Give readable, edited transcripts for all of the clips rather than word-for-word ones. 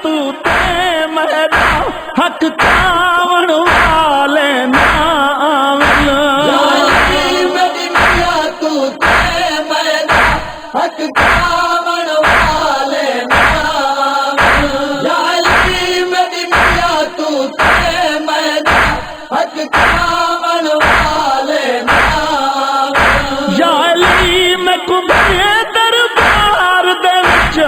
تو تے میرا حق کاون والے ناول یا علی میری میاں تو تے میرا حق کاون والے ناول یا علی میری میاں تو تے میرا حق کاون والے ناول یا علی میں کمبے دربار دے وچ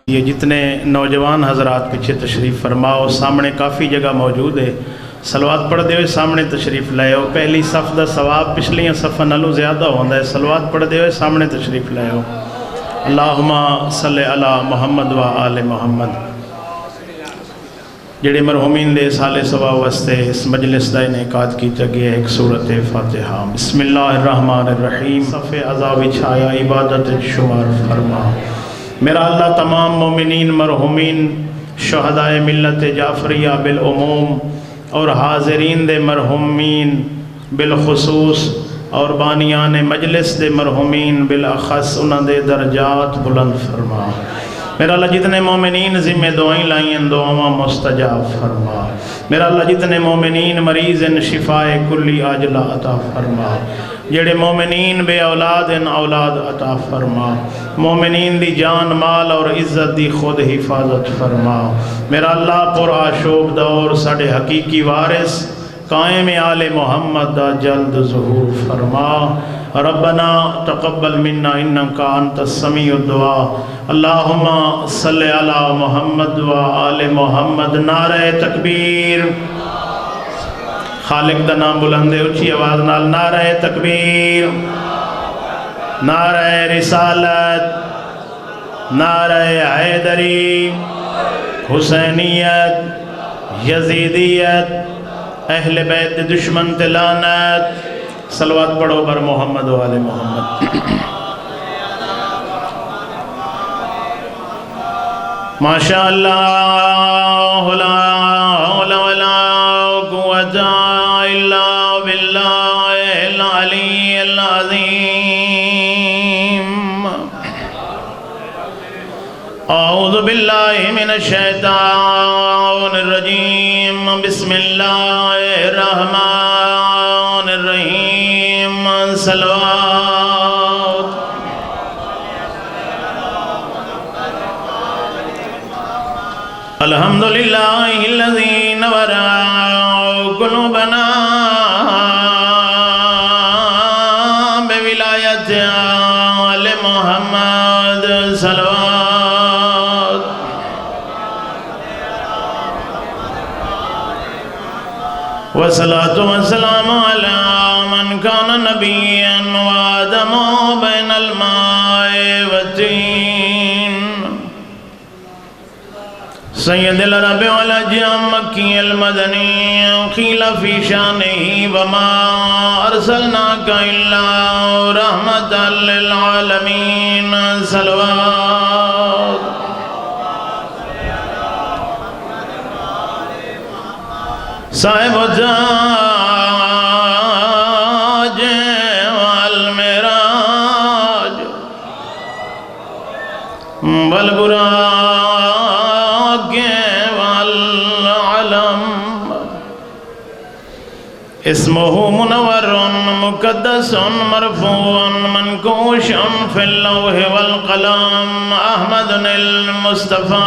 یہ جتنے نوجوان حضرات پیچھے تشریف فرماؤ، سامنے کافی جگہ موجود ہے، صلوات پڑھ دے ہوئے سامنے تشریف لائے ہو۔ پہلی صف دا ثواب پچھلیاں صفحہ نالوں زیادہ ہوندہ ہے، صلوات پڑھ دے ہوئے سامنے تشریف لائے ہو۔ اللہم صلی علی محمد و آل محمد۔ جڑے مرحومین دے سال ثواب واسطے اس مجلس دا انعقاد کیتا گیا ایک سورۃ فاتحہ۔ بسم اللہ الرحمن الرحیم۔ صف عذاب چھایا عبادت شمار فرما۔ میرا اللہ تمام مومنین مرحومین شہدائے ملت جعفریہ بالعموم اور حاضرین دے مرحومین بالخصوص اور بانیان مجلس دے مرحومین بالاخص انہاں دے درجات بلند فرما۔ میرا اللہ جتنے مومنین ذمہ دعائیں لائیں دعاواں مستجاب فرما۔ میرا اللہ جتنے مومنین مریض ان شفاء کلی عاجلہ عطا فرما۔ جڑے مومنین بے اولاد ان اولاد عطا فرما۔ مومنین دی جان مال اور عزت دی خود حفاظت فرما۔ میرا اللہ پر آشوب دور ساڑھے حقیقی وارث قائم آل محمد دا جلد ظہور فرما۔ ربنا تقبل منا انکا انت السمیع الدعا۔ اللہم صلی علی محمد و آل محمد۔ نعرہ تکبیر۔ خالق دا نام بلندے اچھی آواز نال نعرہ تکبیر، نعرہ رسالت، نعرہ حیدری، حسینیت، یزیدیت، اہل بیت دشمن تلانت۔ صلوات پڑھو بر محمد و آل محمد۔ ماشاء اللہ لا حول ولا قوت الا باللہ العلی العظیم۔ اعوذ باللہ من الشیطان الرجیم، بسم اللہ الرحمن الرحیم۔ صلوات۔ الحمدللہ الذی نور قلوبنا بولایت آل محمد۔ صلوات۔ والصلاة والسلام علی من کان نبیا وآدم بین الماء والطین۔ سید العرب والعجم مکی المدنی، قیل فی شانہ وما ارسلناک الا رحمتا للعالمین۔ صلوات۔ صاحب التاج والمعراج والبراق والعلم، اسمه منور مقدس مرفوع منقوش في اللوح والقلم، احمد المصطفى۔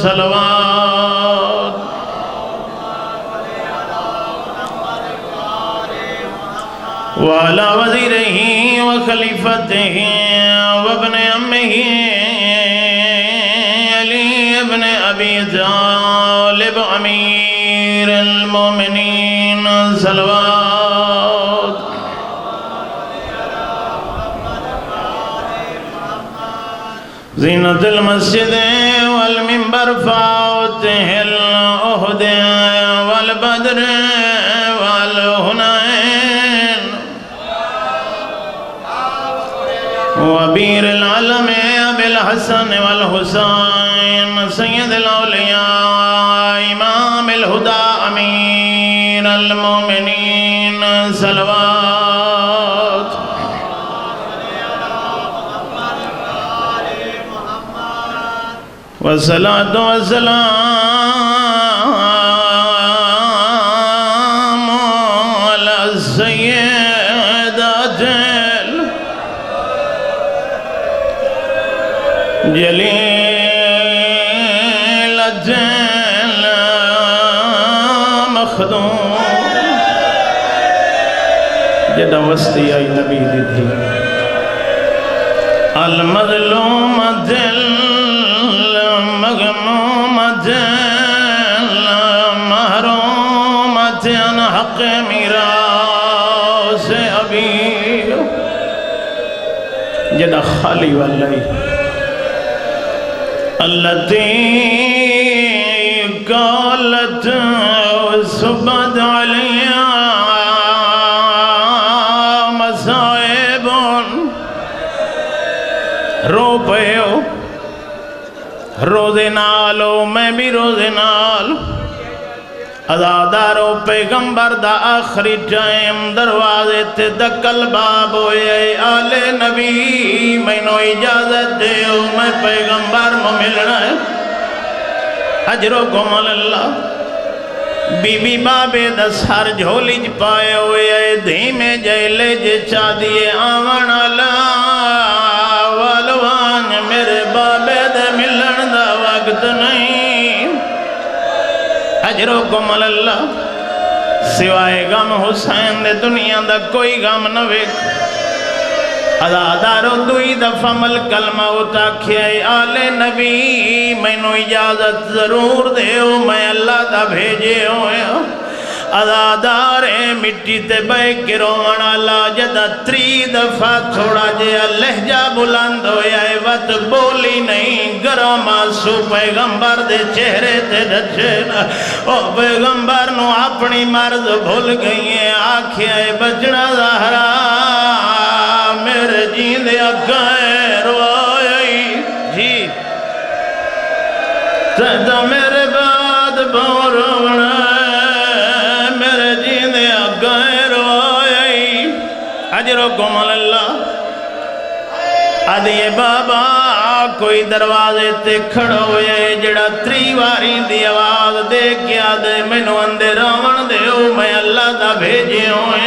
صلوات۔ وعلى وزيره وخليفته وابن عمه علي بن أبي طالب أمير المؤمنين۔ صلوات۔ زينة المسجد والمنبر فوته الأهد والبدر والهنين، وبير العلم أبي الحسن والحسين، سيد الأولياء إمام الهدى أمير المؤمنين۔ صلوات۔ والصلاة والسلام على السيدات الجليلة المخدوم جدا وسطی آئی نبی دی تھی المظلومة المغمومة المحرومة عن حق میراث ابی جدا خالی والی التي قالت وصبت عليها مصائب رو پے ہو روزے نالو میں بھی روزے نال ازادارو پیغمبر دا آخری ٹائم دروازے تے دکل باب ہوئے آل نبی میں نو اجازت دے ہو میں پیغمبر نو ملنا ہے اجرکم اللہ بی بی بابے دا سر جھولی چ پائے ہوئے دھیمے جیلے جے چا دیے آون اللہ والوان میرے بابے دے ملن دا وقت نہیں اجرکم اللہ سوائے غم حسین دے دنیا دا کوئی غم نہ ویک ازادارو دوئی دفع ملکل موت آکھے آل نبی میں نو اجازت ضرور دے ہو میں اللہ دا بھیجے ہوئے ازادارے مٹی تے بے گروان اللہ جدہ 3 دفعہ تھوڑا جے لہجہ بلند ہویا ہے وقت بولی نہیں گرام آسو پیغمبر دے چہرے تے ڈھچے نا او پیغمبر نو اپنی مرض بھول گئی ہیں آنکھیں بچنا زہرا میرے جیندے اگائے روائی جی تیتا میرے بعد بورونا میرے جیندے اگائے روائی اجرکم اللہ آدھے بابا کوئی دروازے تے کھڑا ہوئے جڑا 3 واری دی آواز دے کیا دے مینو اندے راون دے ہو میں اللہ دا بھیجے ہوئے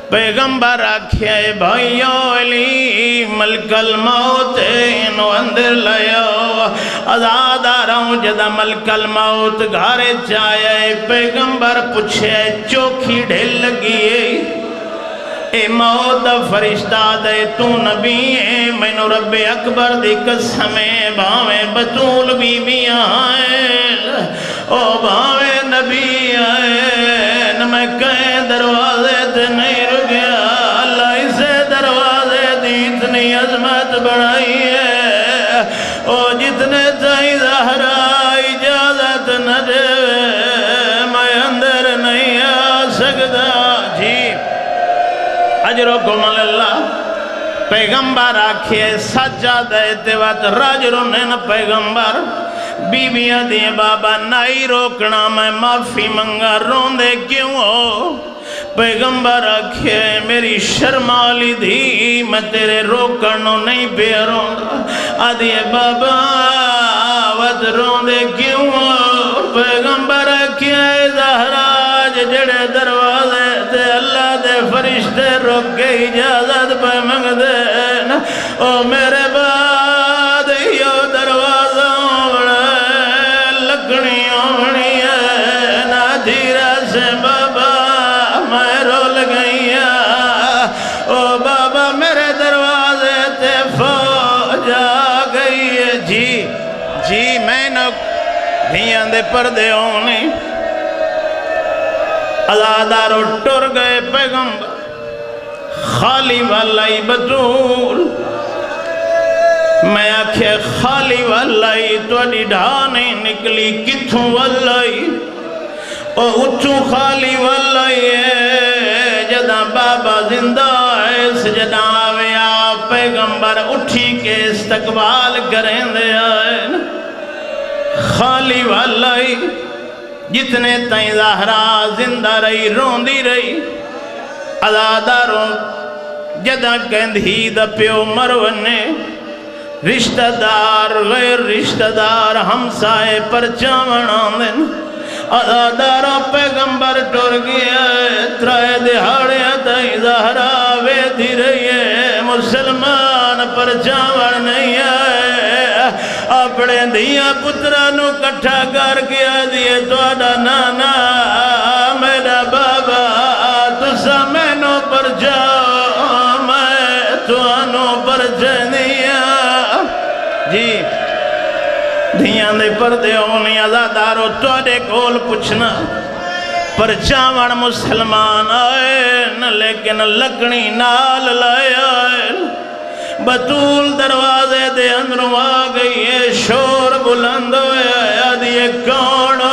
پیغمبر آکھیا ہے بھائیو علی ملک الموت انو اندر لیو آزاد آ رہا ہوں جدہ ملک الموت گھارے چاہے پیغمبر پوچھے چوکھی ڈھل لگی ہے اے موت فرشتہ دے تو نبی ہے میں نو رب اکبر دی قسمیں بھاویں بطول بی بی آئے او بھاویں نبی آئے میں کہیں دروازے تے نہیں رکیا اللہ اسے دروازے دی اتنی عظمت بڑھائی ہے او جتنے تائی زہرا اجازت نہ دے میں اندر نہیں آ سکتا جی اجرکم اللہ پیغمبر آکھے سجادہ اتوات راج رونن پیغمبر بی بیاں دے بابا نائی روکنا میں معافی منگا رون دے کیوں ہو پیغمبر آکھے میری شرمالی دی میں تیرے روکنو نہیں پہ رون آدھے بابا وط رون دے کیوں ہو پیغمبر آکھے زہراج جڑے دروازے تے اللہ دے فرشتے روک کے اجازت پہ منگ دے او میرے بعد یو دروازہ لگنی ہونی ہے نا دھیرہ سے بابا میں رول گئی او بابا میرے دروازے تے فوج آ گئی ہے جی میں نو دھیاں دے پردے ہونی ازادارو ٹر گئے پیغمبر خالی والائی بطول میں آکھے خالی والائی تو ڈھانے نکلی کتھوں والائی او اچھو خالی والائی ہے جدہ بابا زندہ ہے سجدہ آویا پیغمبر اٹھی کے استقبال کریں دے آئے خالی والائی جتنے تائیں زہرا زندہ رہی روندی رہی ازاداروں جدہ کہندھی دا پیو مرونے رشتہ دار غیر رشتہ دار ہمسائے پر چاون آندن ازاداروں پیغمبر ٹر گیا ترائے دہاڑے تائیں زہرا ویدھی رہی ہے مسلمان پر چاون نہیں آئے اپنے دیا پترانو کٹھا کر گیا دیئے توڑا نانا میرا بابا تسا مینو پر جاؤ میں توانو پر جنیا جی دھیاں دے پردے ہونی ازادارو توڑے کول پوچھنا پر چاون مسلمان آئے لیکن لکڑی نال لائے آئے بطول دروازے دے اندروں آ گئی ہے شور بلند ہویا آدھیے کونو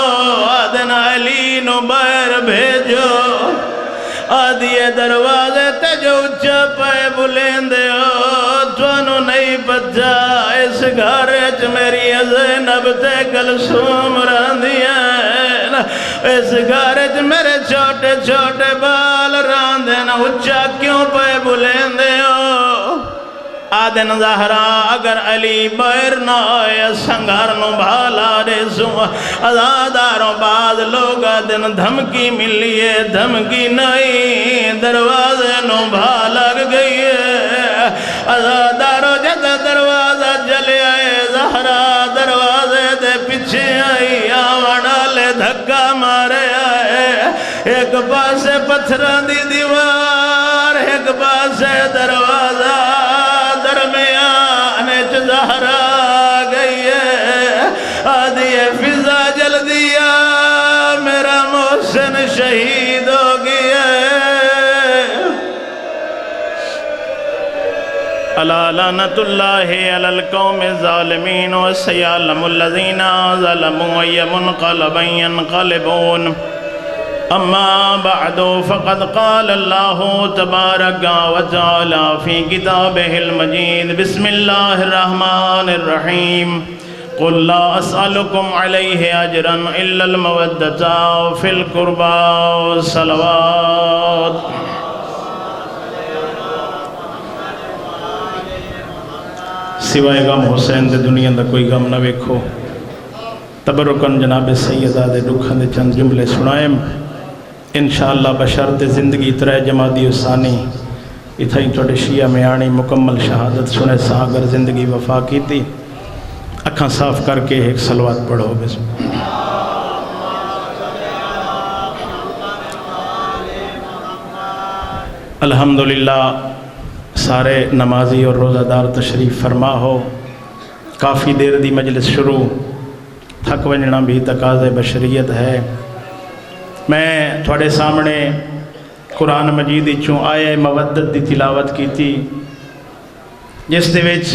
آدھن علی نو باہر بھیجو آدھیے دروازے تے جو اچھا پائے بلندے ہو توانو نہیں پتا اس گھارج میری زینب تے کلثوم راندیاں اس گھارج میرے چھوٹے چھوٹے بال راندن اچھا کیوں پائے بلندے ہو آدن زہرا اگر علی باہر نہ آئے سنگھر نو بھالا رے سوا ازاداروں بعد لوگ آدن دھمکی ملیے دھمکی نہیں دروازے نو بھالگ گئی ہے ازاداروں جد دروازہ جلے آئے زہرا دروازے دے پیچھے آئی آوڑا لے دھکا مارے آئے ایک پاسے پتھران دی دیوار ایک پاسے دروازہ درمیان زہرا گئی ہے آدھی فضا جل دیا میرا محسن شہید ہو گیا الا لعنت اللہ علی القوم الظالمین وسيعلم الذین ظلموا أي منقلب ينقلبون اما بعد فقد قال الله تبارك وتعالى في كتابه المجيد بسم الله الرحمن الرحيم قل لا أسألكم عليه أجرا إلا المودة في القربى والصلوات سوائے غم حسین دے دنیا دا کوئی غم نہ ویکھو تبرکن جناب سیدہ دے دکھاں دے چند جملے سنائیں انشاءاللہ بشرط زندگی ترے جمادی ثانی اتھائی توڑے شیعہ میں آنی مکمل شہادت سنے سا اگر زندگی وفا کی تھی اکھاں صاف کر کے ایک صلوات پڑھو بسم الحمدللہ سارے نمازی اور روزہ دار تشریف فرما ہو کافی دیر دی مجلس شروع تھک ونجنا بھی تقاضے بشریت ہے میں تھوڑے سامنے قرآن مجید چوں آئے مودت دی تلاوت کی تھی جس دے وچ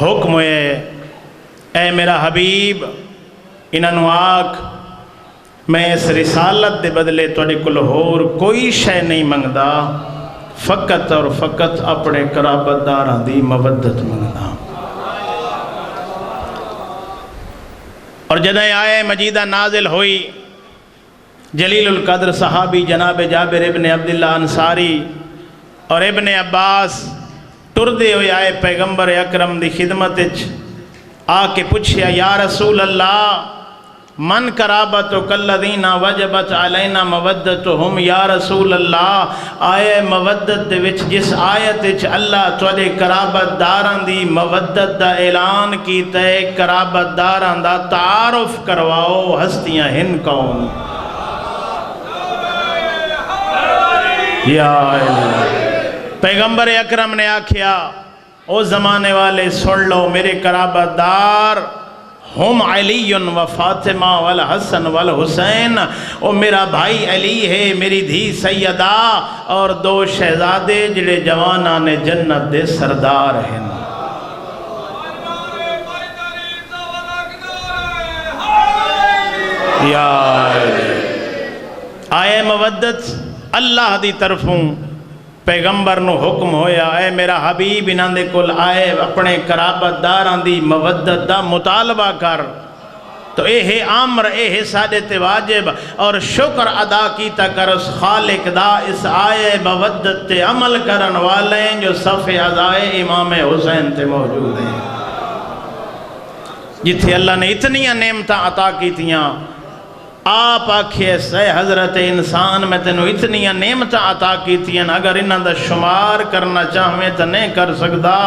حکم ہوئے اے میرا حبیب انہوں آگ میں اس رسالت دے بدلے تھوڑے کل ہور کوئی شے نہیں منگدا فقط اور فقط اپنے قرابت داراں دی مودت منگدا اور جدہ آئے مجیدہ نازل ہوئی جلیل القدر صحابی جناب جابر ابن عبداللہ انصاری اور ابن عباس ٹردے ہوئے آئے پیغمبر اکرم دی خدمت آ کے پوچھیا یا رسول اللہ من قرابتو کالذین وجبت علینا مودتہم یا رسول اللہ آئے مودت دے وچ جس آیت وچ اللہ توڑے قرابت داران دی مودت دا اعلان کیتا ہے قرابت داران دا تعارف کرواؤ ہستیاں ہن کون یا پیغمبر اکرم نے آکھیا او زمانے والے سن لو میرے قرابت دار ہم علی و فاطمہ والحسن والحسین او میرا بھائی علی ہے میری دھی سیدہ اور دو شہزادے جڑے جوانان جنت دے سردار ہیں یا آئے مودت اللہ دی طرفوں پیغمبر نو حکم ہویا اے میرا حبیب انہاں دے کول آئے اپنے قرابت داراں دی مودت دا مطالبہ کر تو اے ہے امر، اے ہے ساڈے تے واجب، اور شکر ادا کیتا کر اس خالق دا اس آئے مودت تے عمل کرن والے جو صف عزائے امام حسین تے موجود ہیں، جتھے اللہ نے اتنی نعمتاں عطا کیتیاں۔ آپ آکھے سے حضرت انسان میں تینوں اتنی نعمتاں عطا کیتیاں، اگر انہاں دا شمار کرنا چاہویں تو نہیں کر سکدا۔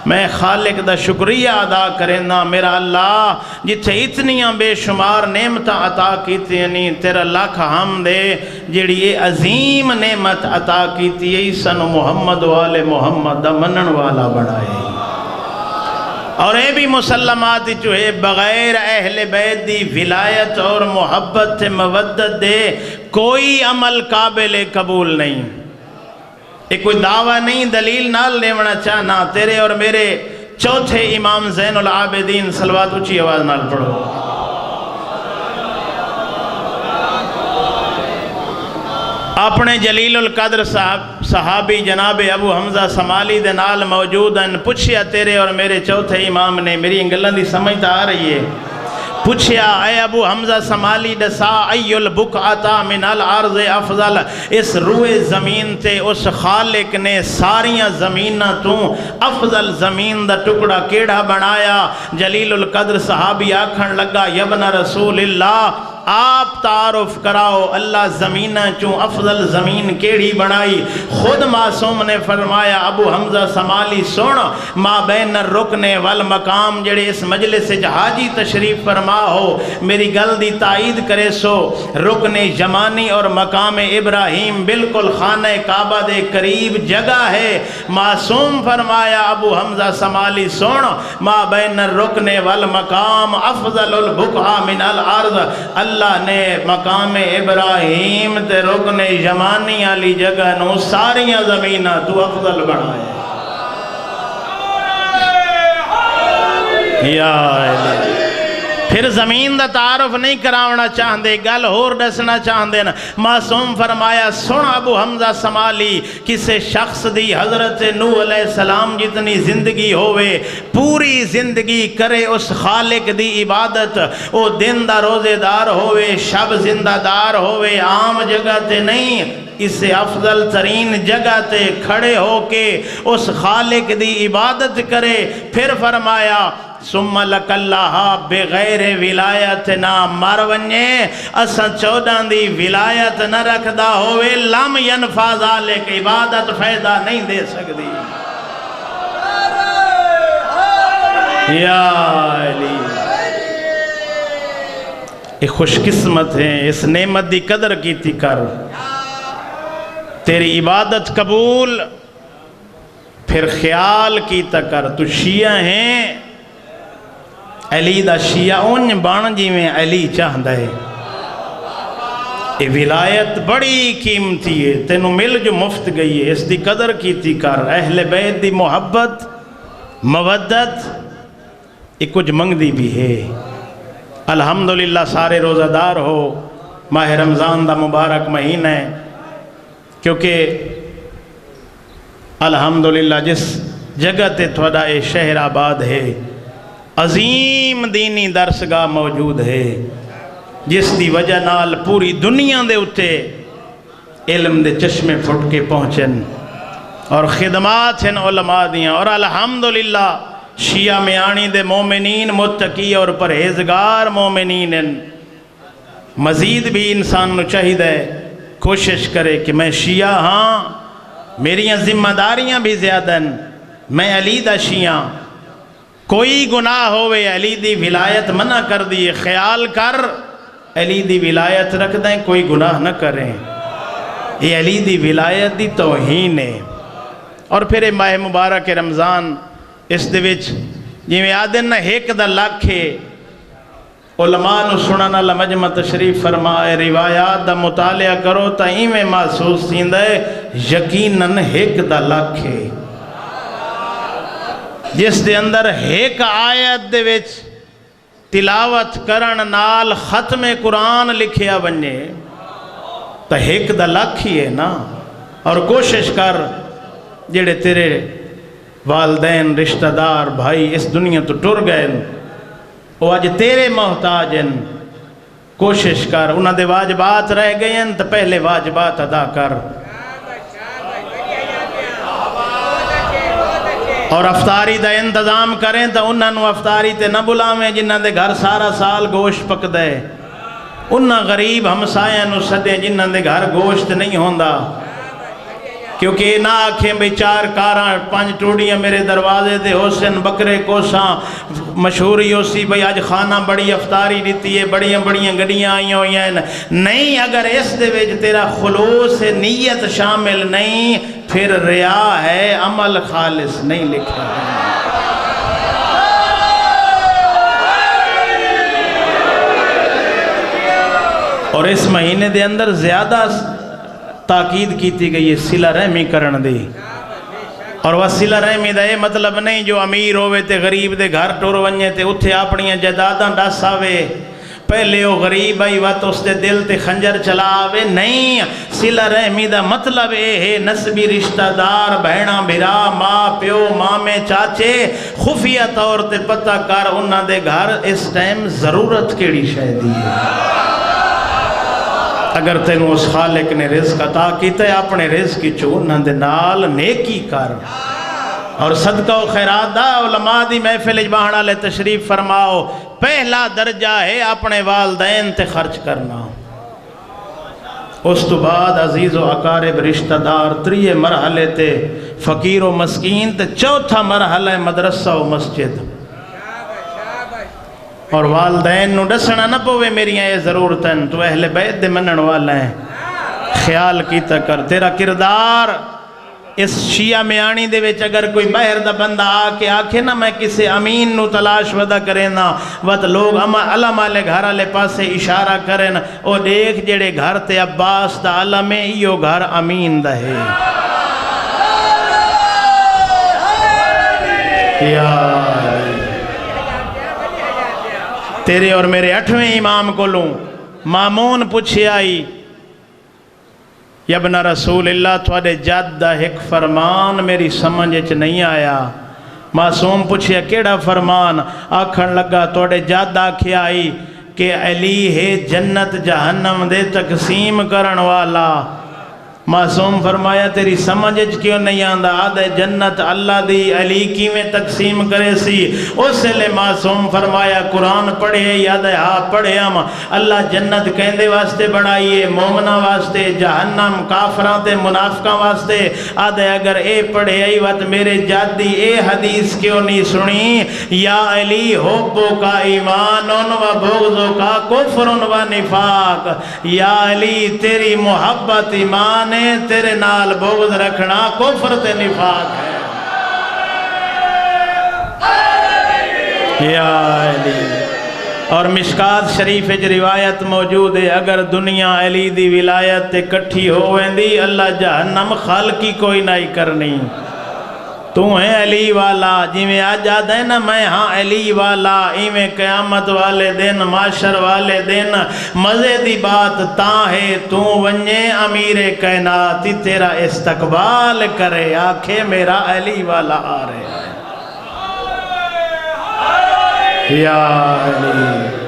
میں خالق دا شکریہ ادا کرنا، میرا اللہ جتھے اتنیاں بے شمار نعمتاں عطا کیتیاں نہیں، تیرا لاکھ حمد ہے جیڑی یہ عظیم نعمت عطا کیتی ہے سنو محمد والے محمد دا منن والا بنائے۔ اور اے بھی مسلمات جو ہے بغیر اہل بیت دی ولایت اور محبت تے مودت دے کوئی عمل قابل قبول نہیں۔ یہ کوئی دعویٰ نہیں، دلیل نال لیونا چاہنا۔ تیرے اور میرے چوتھے امام زین العابدین، صلوات اچھی آواز نال پڑھو۔ اپنے جلیل القدر صحابی جناب ابو حمزہ سمالی دے نال موجود ہیں، پوچھیا تیرے اور میرے چوتھے امام نے، میری انگلوں دی سمجھتا آ رہی ہے، پوچھیا اے ابو حمزہ سمالی دسا ای البقعۃ من الارض افضل، اس روئے زمین تے اس خالق نے ساریاں زمیناں تو افضل زمین دا ٹکڑا کیڑا بنایا؟ جلیل القدر صحابی آکھن لگا یبن رسول اللہ، آپ تعارف کراؤ اللہ زمینہ چوں افضل زمین کیڑی بنائی؟ خود معصوم نے فرمایا ابو حمزہ سمالی سن، ما بین الرکن والمقام، جڑے اس مجلس سے حاجی تشریف فرما ہو میری گل دی تائید کرے سو، رکن یمانی اور مقام ابراہیم بالکل خانہ کعبہ دے قریب جگہ ہے۔ معصوم فرمایا ابو حمزہ سمالی سن، ما بین الرکن والمقام افضل البقعہ من الارض، اللہ نے مقام ابراہیم تے رکن یمانی علی جگہ نو ساریاں زمینہ تو افضل بنائے۔ یا الہ، پھر زمین دا تعارف نہیں کراونا چاہندے، گل ہور دسنا چاہندے نا۔ معصوم فرمایا سن ابو حمزہ سمالی، کسے شخص دی حضرت نوح علیہ السلام جتنی زندگی ہوئے، پوری زندگی کرے اس خالق دی عبادت، او دن دا روزے دار ہوئے، شب زندہ دار ہوئے، عام جگہ تے نہیں، اس سے افضل ترین جگہ تے کھڑے ہو کے اس خالق دی عبادت کرے۔ پھر فرمایا ثم لک اللہ بغیر ولایت نہ مر ونجے، اساں چوداں دی ولایت نہ رکھدا ہوئے، لم ینفع ذالک، عبادت فائدہ نہیں دے سکتی۔ یا علی، یہ خوش قسمت ہیں، اس نعمت دی قدر کیتی کر، تیری عبادت قبول، پھر خیال کیتا کر۔ تو شیعہ ہیں، علی دا شیعہ اون بان جی میں علی چاہندہ ہے، یہ ولایت بڑی قیمتی ہے، تینوں مل جو مفت گئی ہے، اس دی قدر کیتی کر۔ اہل بیت دی محبت مودت یہ کچھ منگ دی بھی ہے۔ الحمدللہ سارے روزہ دار ہو، ماہ رمضان دا مبارک مہینہ ہے، کیونکہ الحمدللہ جس جگہ تے تھوڑا اے شہر آباد ہے، عظیم دینی درسگاہ موجود ہے، جس دی وجہ نال پوری دنیا دے اتے علم دے چشمے پھٹ کے پہنچن، اور خدمات ہیں علماء دیاں، اور الحمدللہ شیعہ میانی دے مومنین متقی اور پرہیزگار مومنین ہیں۔ مزید بھی انسان نو چاہیے کوشش کرے کہ میں شیعہ ہاں، میریاں ذمہ داریاں بھی زیادہ ہیں، میں علی دا شیعہ، کوئی گناہ ہوئے علی دی ولایت منع کر دیے، خیال کر علی دی ولایت رکھ دیں، کوئی گناہ نہ کریں، یہ علی دی ولایت دی توہین ہے۔ اور پھر ماہ مبارک رمضان اس دے وچ جویں آدن نہ ایک دا لاکھ ہے، علماء نو سنن والا مجمع تشریف فرمائے، روایات دا مطالعہ کرو تا ایویں محسوس تھیندا ہے یقیناً ایک دا لاکھ ہے، جس دے اندر ایک آیت دے وچ تلاوت کرن نال ختم قرآن لکھیا بنے تا ایک دا لاکھ ہی ہے نا۔ اور کوشش کر جڑے تیرے والدین رشتہ دار بھائی اس دنیا تو ٹر گئے، وہ اج تیرے محتاج ہیں، کوشش کر انہاں دے واجبات رہ گئے ہیں تو پہلے واجبات ادا کر، اور افطاری دا انتظام کریں تو انہاں نو افطاری تے نہ بلاویں جنہاں دے گھر سارا سال گوشت پک دے، انہاں غریب ہمسایاں نو سدیں جنہاں دے گھر گوشت نہیں ہوندا، کیونکہ نہ آکھیں بھئی 4 کاراں 5 ٹوڑیاں میرے دروازے دے حسن بکرے کوساں مشہوری ہو سی بھئی آج خانہ بڑی افطاری دیتی ہے، بڑیاں بڑیاں گڑیاں آئیں ہوئی ہیں، نہیں، اگر اس دے وچ تیرا خلوص نیت شامل نہیں پھر ریا ہے، عمل خالص نہیں لکھا ہے۔ اور اس مہینے دے اندر زیادہ تاکید کیتی گئی ہے صلہ رحمی کرن دی، اور وہ صلہ رحمی دا یہ مطلب نہیں جو امیر ہوئے تے غریب دے گھر ٹور ونجے تے اتھے اپنیاں جائیداداں ڈس آوے، پہلے وہ غریب آئی وقت اس دے دل تے خنجر چلا آوے، نہیں، صلہ رحمی دا مطلب اے ہے نسبی رشتہ دار بہناں بھرا ماں پیو مامے چاچے خفیہ طور تے پتہ کر انہاں دے گھر اس ٹائم ضرورت کیڑی شے دی ہے۔ اگر تینوں اس خالق نے رزق عطا کیتا ہے اپنے رزق کی چونہ دے نال نیکی کر، اور صدقہ و خیرات دا علماء دی محفل اجباہنا لے تشریف فرماؤ، پہلا درجہ ہے اپنے والدین تے خرچ کرنا، اس تو بعد عزیز و اقارب رشتہ دار، 3 مرحلے تے فقیر و مسکین تے 4تھا مرحلہ مدرسہ و مسجد، اور والدین نو ڈسنا نہ پوے میریاں یہ ضرورتیں تو اہل بیت دے منن والا ہے، خیال کیتا کر تیرا کردار اس شیعہ میانی دے وچ اگر کوئی باہر دا بندہ آکے آکھے نا میں کسے امین نو تلاش ودا کریں نا وقت لوگ علم والے گھر والے پاسے اشارہ کریں او دیکھ جڑے گھر تے عباس دا علم ہے ایو گھر امین دا ہے۔ یا تیرے اور میرے 8ویں امام کو لوں مامون پوچھے آئی یا ابن رسول اللہ تھوڑے جد دا ایک فرمان میری سمجھ نہیں آیا، معصوم پوچھے کیڑا فرمان، آکھن لگا تھوڑے جد آکھے آئی کہ علی ہے جنت جہنم دے تقسیم کرن والا، معصوم فرمایا تیری سمجھ کیوں نہیں آندہ آدھے جنت اللہ دی علی کی میں تقسیم کرے سی، اس لئے معصوم فرمایا قرآن پڑھے یاد ہے ہاں پڑھے ہم اللہ جنت کہندے واسطے بڑھائیے مومنہ واسطے جہنم کافران تے منافقان واسطے، آدھے اگر اے پڑھے ای وقت میرے جادی اے حدیث کیوں نہیں سنی، یا علی حبو کا ایمانن و بغضو کا کفرن و نفاق، یا علی تیری محبت ایمان تیرے نال بغض رکھنا کفر تے نفاق ہے۔ یا علی، اور مشکات شریف جو روایت موجود ہے اگر دنیا علی دی ولایت تے کٹھی ہوئندی اللہ جہنم خالقی کوئی نہیں کرنی، تو ہے علی والا جی میں آج آدھا ہے نا میں ہاں علی والا ایویں قیامت والے دن معاشر والے دن مزے دی بات تاں ہے تو ونجے امیر کائنات تیرا استقبال کرے آنکھیں میرا علی والا آ رہے یا علی۔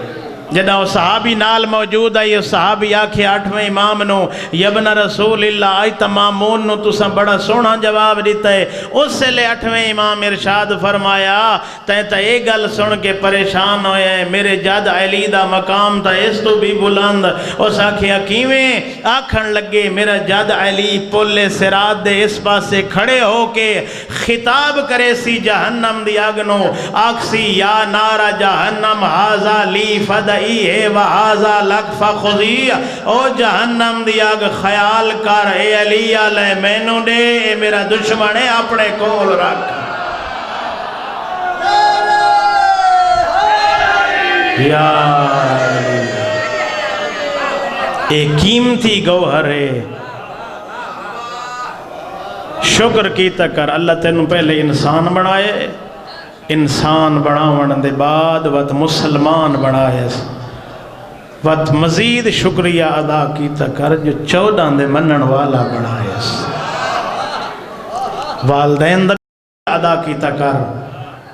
جدہ وہ صحابی نال موجود ہے یہ صحابی آکھے 8ویں امام نو یبن رسول اللہ آئی تمامون نو تسا بڑا سونا جواب دیتا ہے، اس سے لے 8ویں امام ارشاد فرمایا تیتا ایک گل سن کے پریشان ہوئے ہیں میرے جد علی دا مقام تا اس تو بھی بلند، اس آکھے حکیمیں آکھن لگے میرا جد علی پلے سرات دے اس پاس سے کھڑے ہو کے خطاب کرے سی جہنم دی آگنو آکسی یا نارا جہنم حاضا لی فدائی ہے وحاظہ لک فخذی، او جہنم دی آگ خیال کر اے علی علیہ مینوں دے اے میرا دشمن ہے اپنے کول رکھ۔ یا اے قیمتی گوہر ہے، شکر کی تکر اللہ تینوں پہلے انسان بنائے، انسان بناون دے بعد وقت مسلمان بنائے، وقت مزید شکریہ ادا کی تکر جو 14 دے منن والا بنائے، والدین دا ادا کی تکر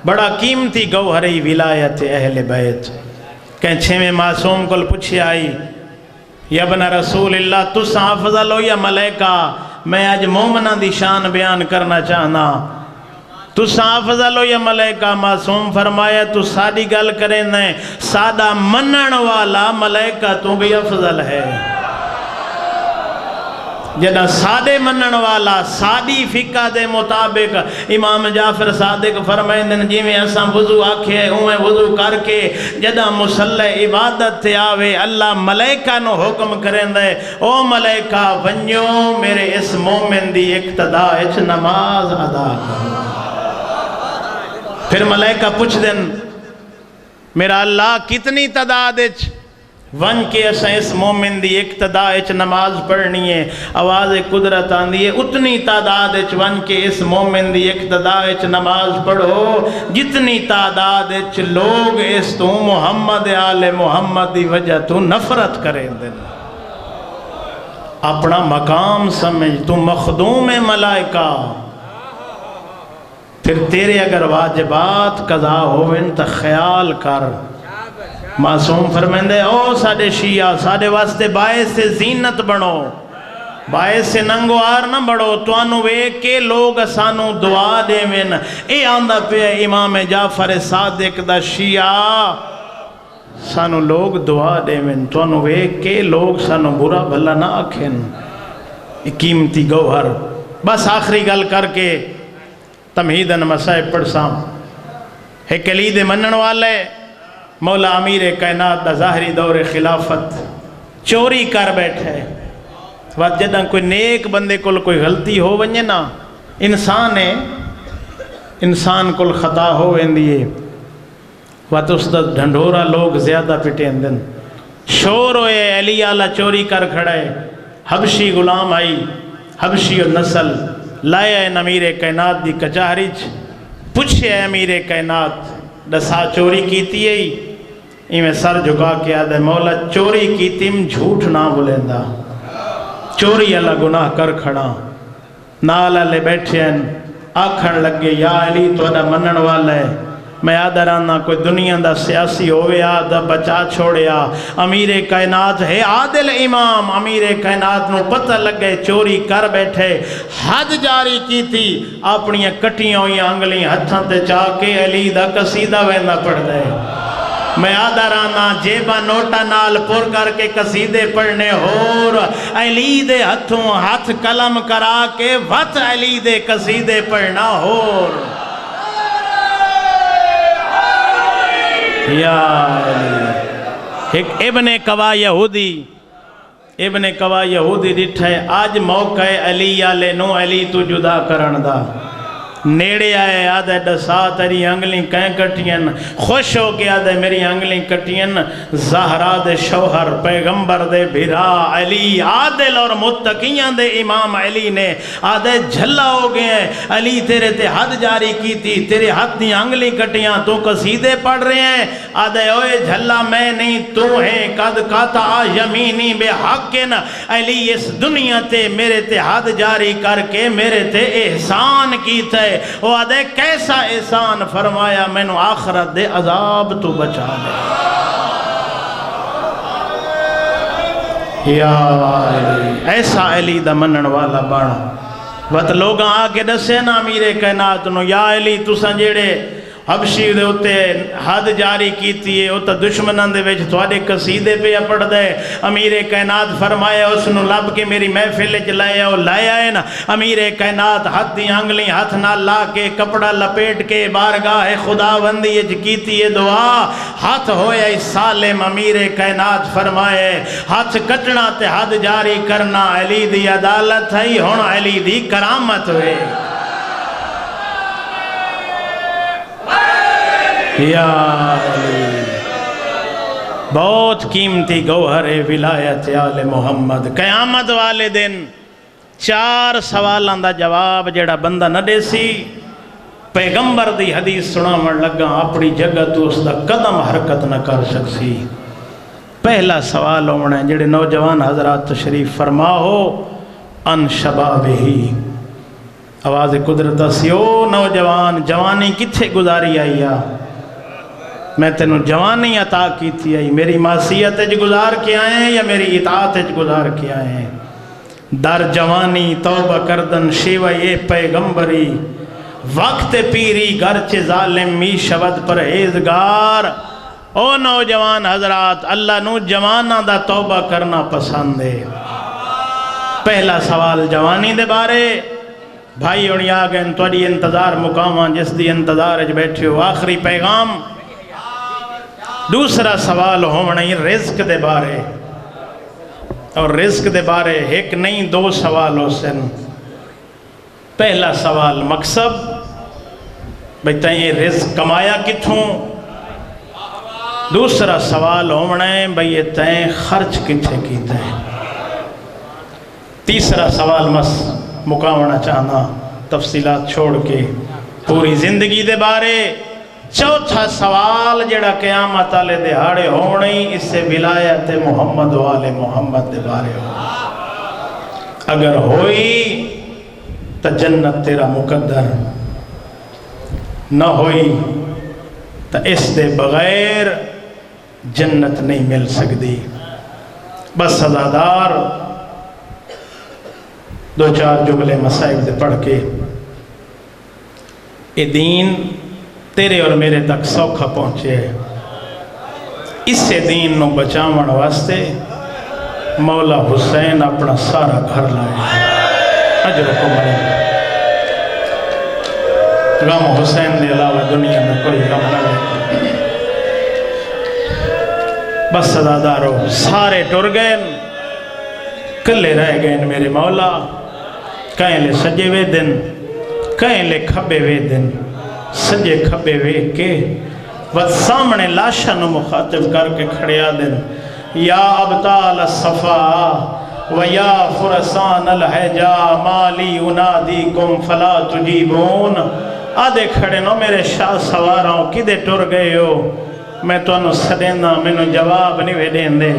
بڑا قیمتی گوہری ولایت اہل بیت کہ چھویں معصوم کو پوچھے آئی یا ابن رسول اللہ تساں افضل ہو یا ملائکہ؟ میں آج مومنہ دی شان بیان کرنا چاہنا، تساں افضل ہو یا ملائکہ؟ معصوم فرمایا تو ساڑی گل کریں دیں، سادہ منن والا ملائکہ تو بھی افضل ہے۔ جدہ سادے منن والا سادی فقہ دے مطابق امام جعفر صادق فرمائیں جی میں اساں وضو آکھے ہوئے وضو کر کے جدہ مسلح عبادت تے آوے اللہ ملائکہ نو حکم کریں دے او ملائکہ ونیو میرے اس مومن دی اقتداء اچ نماز ادا کرو۔ پھر ملائکہ پوچھ دیں میرا اللہ کتنی تعداد اچ ون کے اساں اس مومن دی اقتداء اچ نماز پڑھنی ہے، آواز قدرت آندی ہے اتنی تعداد اچ ون کے اس مومن دی اقتداء اچ نماز پڑھو جتنی تعداد اچ لوگ اس تو محمد آل محمد دی وجہ تو نفرت کریں دیں۔ اپنا مقام سمجھ تو مخدوم ملائکہ، پھر تیرے اگر واجبات قضا ہوئیں تا خیال کر۔ معصوم فرمائندے او ساڑے شیعہ ساڑے واسطے باعث زینت بنو، باعث ننگوار نہ بڑھو، تو انو ایک کے لوگ سانو دعا دے من اے آندہ پہ امام جعفر صادق دا شیعہ سانو لوگ دعا دے من، تو انو ایک کے لوگ سانو برا بھلا نہ آکھن۔ قیمتی گوہر بس آخری گل کر کے تمہیدن مسائب پڑھ سام ایک کلید منن والے مولا امیر کائنات دا ظاہری دور خلافت چوری کر بیٹھے وقت جدہ کوئی نیک بندے کل کوئی غلطی ہو ونجے نا انسان کل خطا ہو ویندیے وقت اس دا ڈھنڈورا لوگ زیادہ پٹیں دن شور ہوئے علی آلہ چوری کر کھڑے حبشی غلام آئی حبشی نسل لائے امیر کائنات دی کچہریچ پوچھے امیر کائنات دسا چوری کیتی ہے میں سر جھکا کے آدھے مولا چوری کیتیم جھوٹ نہ بولیندا، چوری اللہ گناہ کر کھڑا نالا لے بیٹھے ہیں آکھن لگے یا علی تو ادا منن والا ہے میں آدھا رانا کوئی دنیا دا سیاسی ہوئے آدھا بچا چھوڑیا امیر کائنات ہے عادل امام، امیر کائنات نو پتہ لگے چوری کر بیٹھے حد جاری کی تھی اپنی کٹیاں ہوئی انگلی ہتھاں تے چاہ کے علی دا قصیدہ ویندہ پڑھ دے۔ میں آدھا رانا جیبہ نوٹا نال پور کر کے قصیدے پڑھنے ہور علی دے ہتھوں ہاتھ قلم کرا کے وط علی دے قصیدے پڑھنا ہور یا علی۔ ایک ابن قوا یہودی ڈٹھے آج موقع علی آلے نو علی تو جدا کرن دا نیڑے آئے آدھے دسا تیری انگلیں کہیں کٹین خوش ہو کے آدھے میری انگلیں کٹین زہرا دے شوہر پیغمبر دے بھرا علی عادل اور متقیاں دے امام علی نے آدھے جھلا ہو گئے علی تیرے تے حد جاری کی تھی تیرے حد دی انگلیں کٹیاں تو قصیدے پڑھ رہے ہیں آدھے اوے جھلا میں نہیں تو ہے قد قطع یمینی بے حقن علی اس دنیا تے میرے تے حد جاری کر کے میرے تے احسان کی تھے وہ آدھے کیسا احسان فرمایا میں نو آخرت دے عذاب تو بچا لے یا علی ایسا علی دا منن والا بڑا وقت لوگاں آکے دسے نا امیر کائنات نو یا علی تو سنجیڑے حبشی دے ہوتے حد جاری کیتی ہے ہوتا دشمنان دے ویچ تھوڑے قصیدے پہ پڑھ دے امیر کائنات فرمایا اس نو لب کے میری محفل چلائے اور لائے آئے نا امیر کائنات حد دی انگلی ہاتھ نہ لا کے کپڑا لپیٹ کے بارگاہ خدا بندی کیتی ہے دعا ہاتھ ہویا اس سالم امیر کائنات فرمائے ہاتھ کٹنا تے حد جاری کرنا علی دی عدالت ہے ہون علی دی کرامت ہوئے یا علی بہت قیمتی گوہر ولایت آل محمد قیامت والے دن 4 سوالوں دا جواب جڑا بندہ نہ دے سی پیغمبر دی حدیث سناون لگا اپنی جگہ تو اس دا قدم حرکت نہ کر سکسی پہلا سوال ہونا ہے جڑے نوجوان حضرات تشریف فرما ہو ان شبابہی آواز قدرت سی او نوجوان جوانی کتھے گزاری آئی آ میں تینوں جوانی عطا کی تھی آئی میری معصیت گزار کے آئے ہیں یا میری اطاعت گزار کے آئے ہیں در جوانی توبہ کردن شیوہ پیغمبری وقت پیری گرچ ظالم می شود پرہیزگار او نوجوان حضرات اللہ نو جوانہ دا توبہ کرنا پسند ہے پہلا سوال جوانی دے بارے بھائی اڑی آگئے توڑی انتظار مقامہ جس دی انتظار اج بیٹھے ہو آخری پیغام دوسرا سوال ہونا ہی رزق دے بارے اور رزق دے بارے ایک نہیں دو سوال ہو سن پہلا سوال مقصد بھئی تائیں رزق کمایا کتھوں دوسرا سوال ہونا ہے بھئی یہ تائیں خرچ کتھے کیتا ہے تیسرا سوال مقامنا چاہنا تفصیلات چھوڑ کے پوری زندگی دے بارے چوتھا سوال جڑا قیامت والے دہاڑے ہونے اس سے ولایت محمد والے محمد دے بارے ہو اگر ہوئی تو جنت تیرا مقدر نہ ہوئی تو اس دے بغیر جنت نہیں مل سکتی بس سزادار دو چار جملے مسائل دے پڑھ کے اے دین تیرے اور میرے تک سوکھا پہنچے اس سے دین نو بچاون واسطے مولا حسین اپنا سارا گھر لائے اجر کو مرے غم حسین دے علاوہ دنیا میں کوئی غم نہ لے بس صدادارو سارے ٹر گئے کلے رہ گئے میرے مولا کہیں لے سجے وے دن کہیں لے کھبے وے دن سجے کھبے وے کے وقت سامنے لاشا نو مخاطب کر کے کھڑیا دن یا ابطال الصفا و یا فرسان الحجا مالی انادیکم فلا تجیبون آدھے کھڑے نو میرے شاہ سواراں کدے ٹر گئے ہو میں تو انو سدینا میں نو جواب نہیں وے دین دے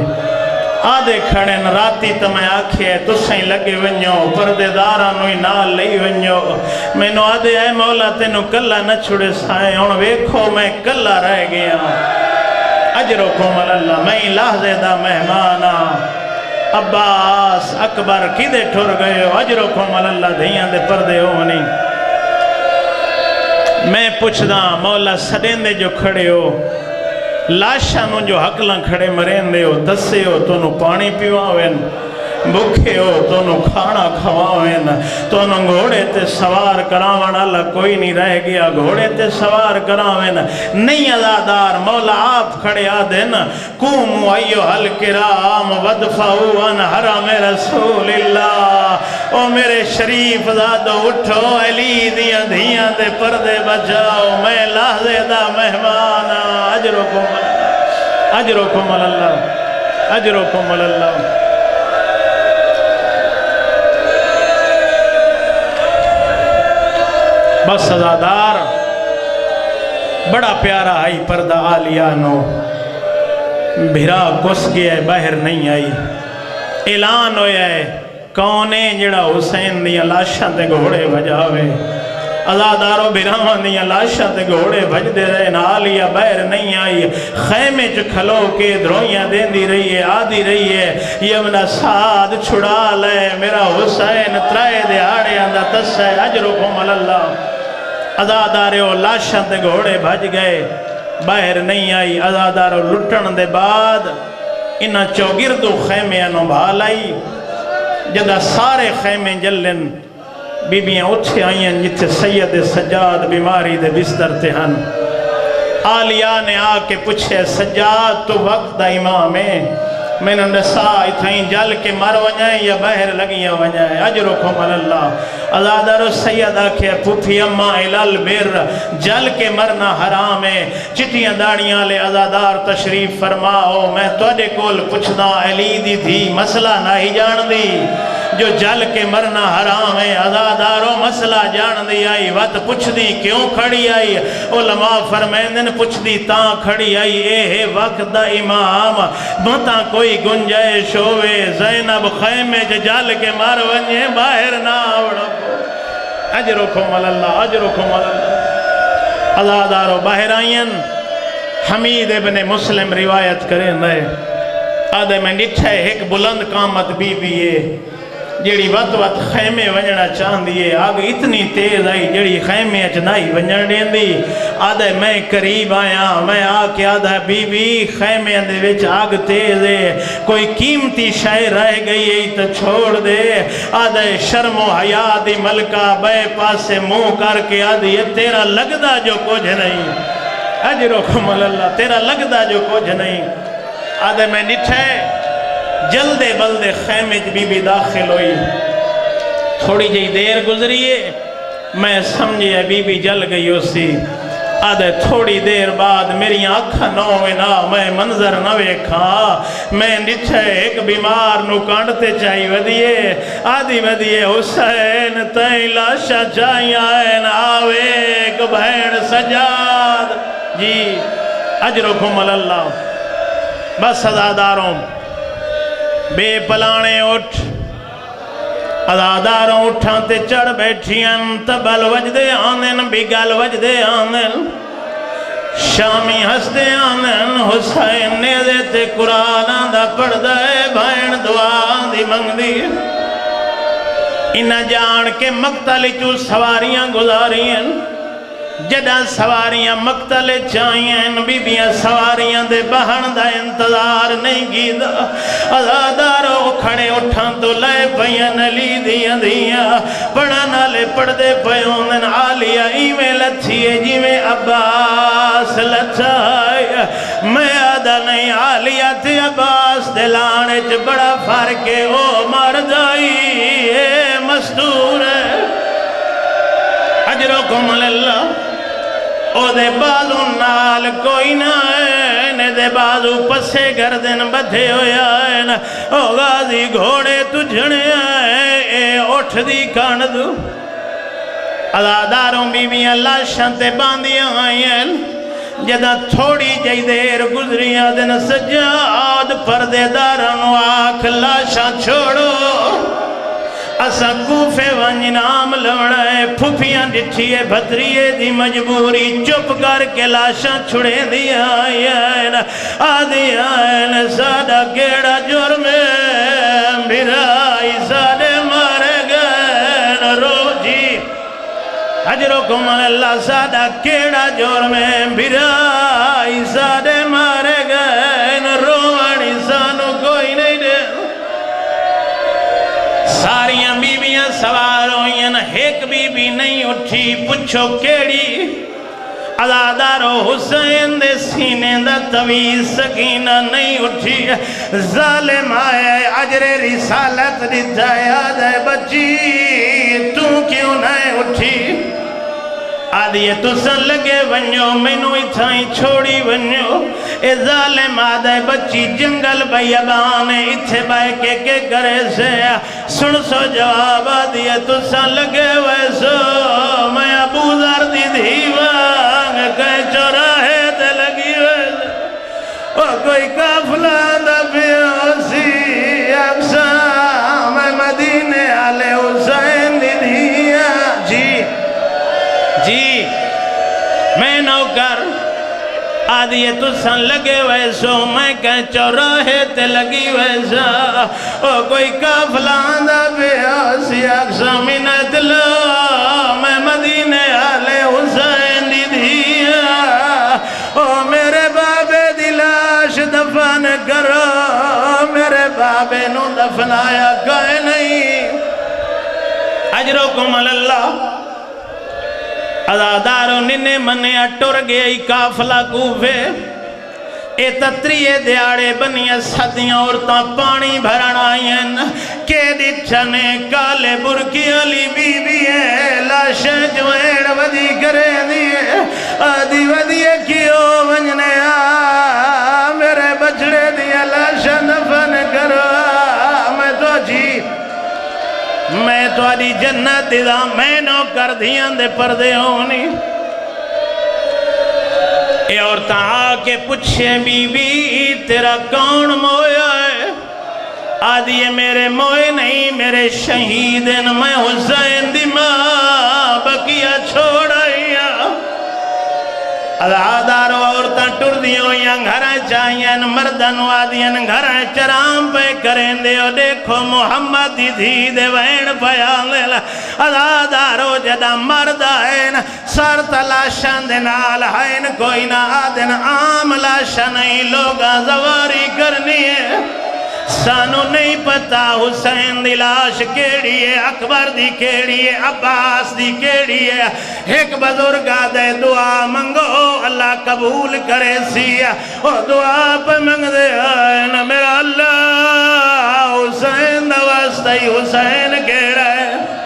آدھے کھڑے ن راتی تو میں آکھے تو سہیں لگے ونیو پردے دارا نوی نال لئی ونیو میں نو آدھے اے مولا تینو کلہ نہ چھوڑے سائے ہون ویکھو میں کلہ رہ گیا اجرکم اللہ میں لحظے دا مہمانا عباس اکبر کدے ٹھر گئے ہو اجرکم اللہ دھیاں دے پردے ہونی میں پوچھ دا مولا سدین دے جو کھڑے ہو لاشاں نو جو حقلاں کھڑے مرین دے ہو دسے ہو تو نو پانی پیواوین بکھے ہو تو نو کھانا کھواوین تو نو گھوڑے تے سوار کراوان اللہ کوئی نہیں رہ گیا گھوڑے تے سوار کراوین نہیں عزادار مولا آپ کھڑے آدھن قوموا ایھا الکرام وادفعوا عن حرم رسول اللہ او میرے شریف زادو اٹھو علی دیاں دھیاں دے پردے بچاؤ میں لحظے دا مہمانا اجرکم اللہ اجرکم اللہ بس سزادار بڑا پیارا آئی پردہ آلیانو بھرا کس گیا ہے باہر نہیں آئی اعلان ہویا ہے کونے جڑا حسین دیا لاشاں تے گھوڑے بجاوے ازادارو بھراوان دیا لاشاں تے گھوڑے بھج دے رہے نالیا باہر نہیں آئی خیمے چ کھلو کے درویاں دین دی رہی ہے آدھی رہی ہے یہ اپنا ساتھ چھڑا لے میرا حسین ترائے دے آڑے اندہ تس ہے اجرکم اللہ ازادارو لاشاں تے گھوڑے بھج گئے باہر نہیں آئی ازادارو لٹن دے بعد انہا چوگردو خیمے انہوں بھال آئی جدہ سارے خیمے جلن بیبیاں اٹھے آئیں جتے سید سجاد بیماری دے بستر تے ہن آلیہ نے آ کے پوچھے سجاد تو وقت دا امام ہے میں نے نسا اتھائیں جل کے مر ونجائیں یا باہر لگیاں ونجائیں اجرکم اللہ ازادر سید آکھے پوپھی اماں الال بر جل کے مرنا حرام ہے چٹیاں داڑیاں لے ازادار تشریف فرماؤ میں توڑے کول پوچھنا علی دی تھی مسئلہ نہ ہی جان دی جو جل کے مرنا حرام ہے ازادارو مسئلہ جان دی آئی وقت پوچھ دی کیوں کھڑی آئی علماء فرمیندن پوچھ دی تاں کھڑی آئی اے ہے وقت دا امام مطا کوئی گنجائش ہوئے زینب خیمے جل کے مر ونجے باہر نہ آوڑا اجرکم اللہ اجرکم اللہ ازادارو باہر آئین حمید ابن مسلم روایت کریں دے آدھے میں نٹھے ایک بلند قامت بی بی ہے جیڑی وقت وقت خیمے ونجنا چاہن دیئے آگ اتنی تیز آئی جیڑی خیمے اچنائی ونجن دین دی آدھے میں قریب آیا میں آکے آدھے بی بی خیمے اندے وچ آگ تیز ہے کوئی قیمتی شے رہ گئی ہے تو چھوڑ دے آدھے شرم و حیا دی ملکہ بے پاسے منہ کر کے آدھی تیرا لگدا جو کچھ نہیں اجرکم اللہ تیرا لگدا جو کچھ نہیں آدھے میں نٹھے جلدے بلدے خیمے بی بی داخل ہوئی تھوڑی جی دیر گزریے میں سمجھے بی بی جل گئی اسی آدھے تھوڑی دیر بعد میری آنکھا نوے نا میں منظر نوے کھا میں نٹھے ایک بیمار نو کانڈتے چاہی ودیے آدھی ودیے حسین تائیں لاشا چاہی آئین آوے ایک بہن سجاد جی اجرکم اللہ بس ازاداروں بے پلانے اٹھ ازاداروں اٹھاں تے چڑھ بیٹھیاں تبل وجدے آنن بگل وجدے آنن شامی ہستے آنن حسین نیزے تے قرآن دا پڑھ دے بھائن دعا دی منگ دی انہ جان کے مقتل چو سواریاں گزاریں جدہ سواریاں مقتل چاہئیں بیبیاں سواریاں دے بہن دا انتظار نہیں گیدہ ازادارو کھڑے اٹھاں تو لائے پہیاں نلی دیاں دیاں پڑھا نالے پڑھ دے پہیوں دن آلیا ایمیں لچھئے جی میں عباس لچھائے میں آدھا نہیں آلیا تھی عباس دلانے چھ بڑا فرقے او مر جائی اے مستور ہے اجرکم اللہ او دے بازو نال کوئی نہ ہے دے بازو پسے گردن بدھے ہویا ہے او غازی گھوڑے تجھنے آئے اے اٹھ دی کھاند ازاداروں بی بی اللہ شانتے باندیاں آئیں جدہ تھوڑی جائی دیر گزریاں دن سجاد پردے دارنو آکھ لاشاں چھوڑو اسا کوفے ونج نام لوڑائے پھوپیاں ڈٹھیے بھتریے دی مجبوری چپ کر کے لاشاں چھڑے دیا آئین آدھی آئین سادہ کیڑا جرمے بھرائی سادے مارے گئے رو جی حجرکم اللہ سادہ کیڑا جرمے بھرائی سادے مارے گئے روانی سانو کوئی نہیں دے ساریاں بیویاں سوار ہوئیں ایک بی بی نہیں اٹھی پچھو کیڑی ازادارو حسین دے سینے دا طویل سکینہ نہیں اٹھی ظالم آئے عجر رسالت دیتا یاد ہے بچی تو کیوں نہیں اٹھی آدھیے تو سن لگے ونیو مینو اتھائیں چھوڑی ونیو اے ظالم آدھے بچی جنگل بیابانے اتھے بائے کے کرے سے سن سو جواب آدھیے تو سن لگے ویسو میں ابو ذر دی دیوان کہیں چوراہے تے لگی ویسو اور کوئی کافلہ دا بیوسی اقسام مدینے آلے حسین دی دیا جی میں نوکر آدھیے تو سن لگے ویسو میں کہیں چوراہے تے لگی ویسا او کوئی کافلان دا بیاسی اقسامی ندلو میں مدینے آلے حسین دی دیا او میرے بابے دی لاش دفن کرو میرے بابے نو دفنایا کہیں نہیں اجرکم اللہ ازاداروں ننے منے اٹور گئی کافلہ کوفے اے تتریے دیاڑے بنیا صدیاں عورتاں پانی بھرن آئین کہ ڈچھنے کالے برکی علی بی بی ہے لاشیں جوین ودی کرے دیئے آدھی ودیے کیوں ونجنے میرے بچڑے دیا لاشیں دفن کرو میں تو جی میں تو آدھی جنت دا میں نو کر دیاں دے پردے ہونی اے عورتاں آکے پوچھے بی بی تیرا کون مویا ہے آدھی میرے موئے نہیں میرے شہید میں حسین دی ماں بکیا چھوڑایا ازادار عورتاں ٹر دیوں یا گھریں چاہیے مردن وادین گھریں چرام پہ کریں دے دیکھو محمد دی دھی دے وین پیان لے ازادارو جدہ مرد آئین سر تلاشن دے نال آئین کوئی نہ آدن عام لاشن نہیں لوگاں زواری کرنی ہے سانو نہیں پتا حسین دی لاش کیڑی ہے اکبر دی کیڑی ہے عباس دی کیڑی ہے ایک بزرگا دے دعا منگو اللہ قبول کرے سی او دعا پہ منگ دے آئین میرا اللہ حسین دا واسطہ حسین کیڑا ہے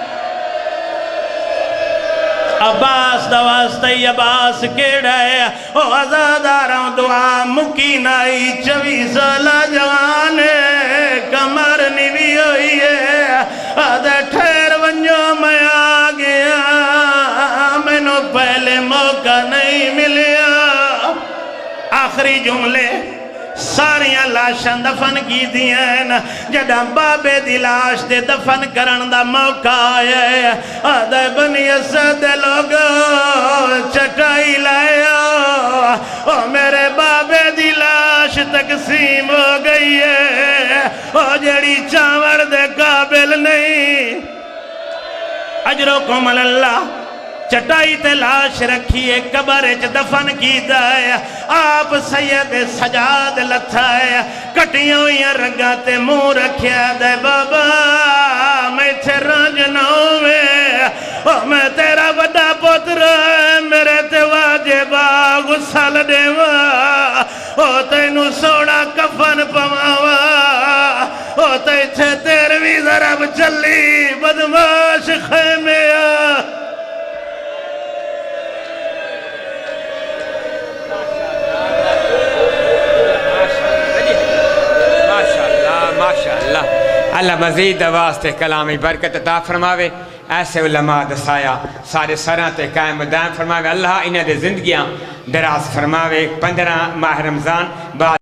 عباس دا واسطہ عباس کیڑا ہے او ازاداراں دعا مکی نائی 24 سالہ جوان ہے کمر نیوی ہوئی ہے آدھے ٹھہر ونجو میں آگیا میں نو پہلے موقع نہیں ملیا آخری جملے ساریاں لاشاں دفن کی دیا جڑا بابے دی لاش دے دفن کرن دا موقع آیا ہے آدھے بنی اسد لوگو چٹائی لایا او میرے بابے دی لاش تقسیم ہو گئی ہے او جڑی چاور دے قابل نہیں اجرکم اللہ چٹائی تے لاش رکھیے قبر اچ دفن کی دائے آپ سید سجاد لتھائے کٹیاں ہوئیاں رنگا تے منہ رکھیا دے بابا میں تھے رنجنوں میں میں تیرا بڑا پتر میرے تے واجبا غسل دیوا تینو سوڑا کفن پواوا تیچھے تیروی ضرب چلی بدماش خیمیا اللہ مزید واسطے کلامی برکت عطا فرماوے ایسے علماء دسایا سارے سراں تے قائم دائم فرماوے اللہ انہیں دے زندگیاں دراز فرماوے 15 ماہ رمضان بعد